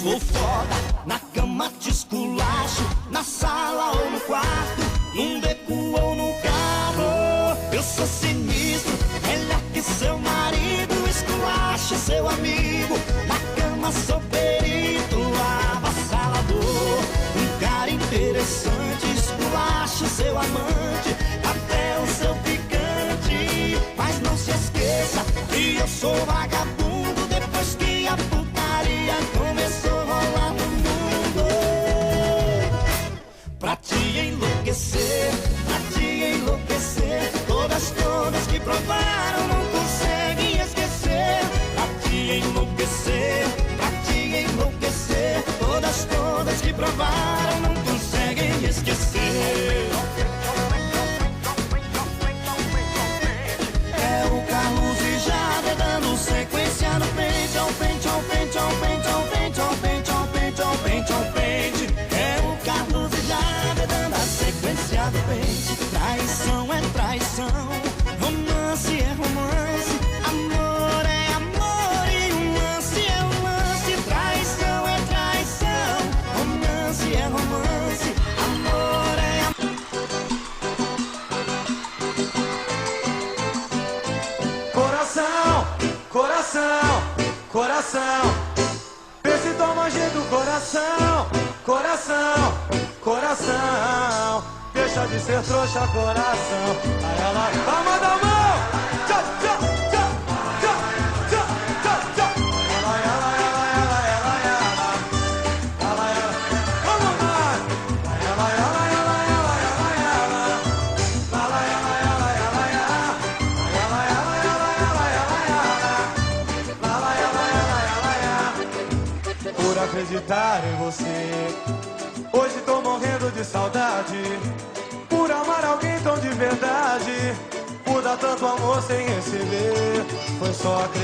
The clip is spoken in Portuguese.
sou foda, na cama te esculacho, na sala ou no quarto, num beco ou no carro. Eu sou sinistro, melhor que seu marido, esculacho seu amigo, na cama sou perito, avassalador. Um cara interessante, esculacho seu amante, até o seu picante. Mas não se esqueça que eu sou vagabundo, depois que a putaria começou a rolar no mundo. Pra te enlouquecer, todas que provaram não conseguem esquecer. Pra te enlouquecer, todas que provaram não conseguem esquecer. É o Carlos e Jade dando sequência no pente, ao pente, ao pente, ao pente, ao pente, ao pente, ao pente, ao pente, ao pente. É o Carlos e Jade dando a sequência do pente. Traição é traição, romance é romance, amor é amor e um lance é um lance. Traição é traição, romance é romance, amor é amor. Coração, coração, coração, vê se toma jeito, coração, coração, coração, deixa de ser trouxa, coração. Aí ela, palma da mão, tchau, tchau, tchau, tchau, tchau, tchau, tchau. Ela, vamos mais. Por acreditar em você, hoje tô morrendo de saudade. Por amar alguém tão de verdade, por dar tanto amor sem receber, foi só acreditar.